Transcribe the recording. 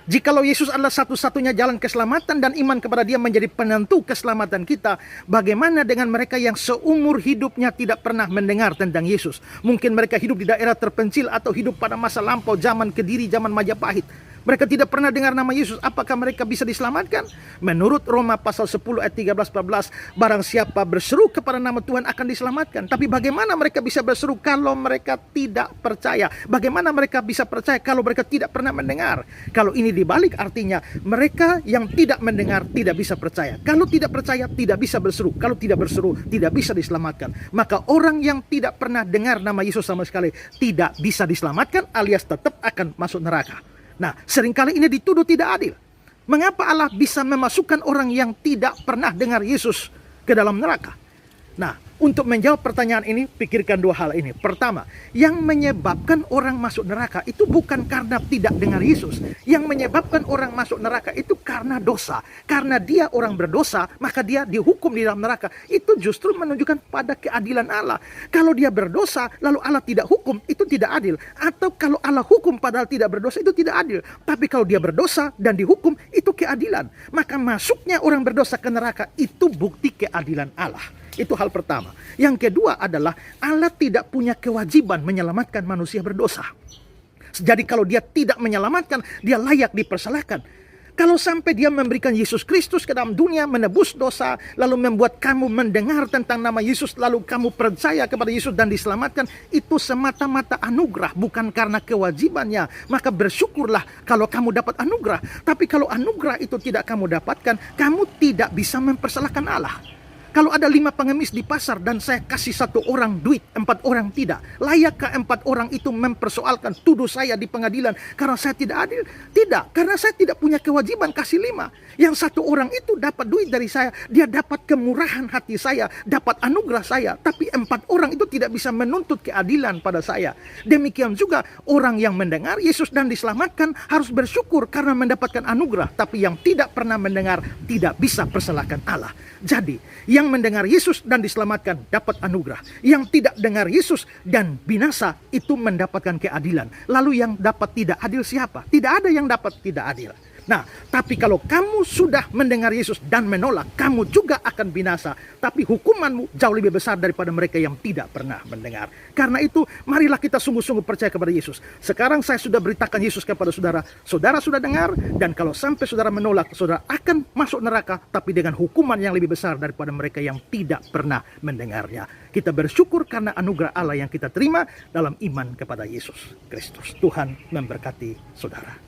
Jikalau Yesus adalah satu-satunya jalan keselamatan dan iman kepada Dia menjadi penentu keselamatan kita, bagaimana dengan mereka yang seumur hidupnya tidak pernah mendengar tentang Yesus? Mungkin mereka hidup di daerah terpencil atau hidup pada masa lampau, zaman Kediri, zaman Majapahit. Mereka tidak pernah dengar nama Yesus. Apakah mereka bisa diselamatkan? Menurut Roma pasal 10 ayat 13-14, barang siapa berseru kepada nama Tuhan akan diselamatkan. Tapi bagaimana mereka bisa berseru kalau mereka tidak percaya? Bagaimana mereka bisa percaya kalau mereka tidak pernah mendengar? Kalau ini dibalik, artinya mereka yang tidak mendengar tidak bisa percaya. Kalau tidak percaya tidak bisa berseru. Kalau tidak berseru tidak bisa diselamatkan. Maka orang yang tidak pernah dengar nama Yesus sama sekali tidak bisa diselamatkan, alias tetap akan masuk neraka. Nah, seringkali ini dituduh tidak adil. Mengapa Allah bisa memasukkan orang yang tidak pernah dengar Yesus ke dalam neraka? Nah, untuk menjawab pertanyaan ini, pikirkan dua hal ini. Pertama, yang menyebabkan orang masuk neraka itu bukan karena tidak dengar Yesus. Yang menyebabkan orang masuk neraka itu karena dosa. Karena dia orang berdosa, maka dia dihukum di dalam neraka. Itu justru menunjukkan pada keadilan Allah. Kalau dia berdosa, lalu Allah tidak hukum, itu tidak adil. Atau kalau Allah hukum padahal tidak berdosa, itu tidak adil. Tapi kalau dia berdosa dan dihukum, itu keadilan. Maka masuknya orang berdosa ke neraka, itu bukti keadilan Allah. Itu hal pertama. Yang kedua adalah Allah tidak punya kewajiban menyelamatkan manusia berdosa. Jadi kalau dia tidak menyelamatkan, dia layak dipersalahkan. Kalau sampai dia memberikan Yesus Kristus ke dalam dunia, menebus dosa, lalu membuat kamu mendengar tentang nama Yesus, lalu kamu percaya kepada Yesus dan diselamatkan, itu semata-mata anugerah, bukan karena kewajibannya. Maka bersyukurlah kalau kamu dapat anugerah. Tapi kalau anugerah itu tidak kamu dapatkan, kamu tidak bisa mempersalahkan Allah. Kalau ada 5 pengemis di pasar dan saya kasih 1 orang duit, 4 orang tidak. Layakkah 4 orang itu mempersoalkan tuduh saya di pengadilan karena saya tidak adil? Tidak, karena saya tidak punya kewajiban kasih 5. Yang 1 orang itu dapat duit dari saya, dia dapat kemurahan hati saya, dapat anugerah saya. Tapi 4 orang itu tidak bisa menuntut keadilan pada saya. Demikian juga orang yang mendengar Yesus dan diselamatkan harus bersyukur karena mendapatkan anugerah. Tapi yang tidak pernah mendengar tidak bisa persalahkan Allah. Jadi, yang mendengar Yesus dan diselamatkan dapat anugerah. Yang tidak dengar Yesus dan binasa itu mendapatkan keadilan. Lalu yang dapat tidak adil siapa? Tidak ada yang dapat tidak adil. Nah, tapi kalau kamu sudah mendengar Yesus dan menolak, kamu juga akan binasa. Tapi hukumanmu jauh lebih besar daripada mereka yang tidak pernah mendengar. Karena itu, marilah kita sungguh-sungguh percaya kepada Yesus. Sekarang saya sudah beritakan Yesus kepada saudara. Saudara sudah dengar, dan kalau sampai saudara menolak, saudara akan masuk neraka, tapi dengan hukuman yang lebih besar daripada mereka yang tidak pernah mendengarnya. Kita bersyukur karena anugerah Allah yang kita terima dalam iman kepada Yesus Kristus. Tuhan memberkati saudara.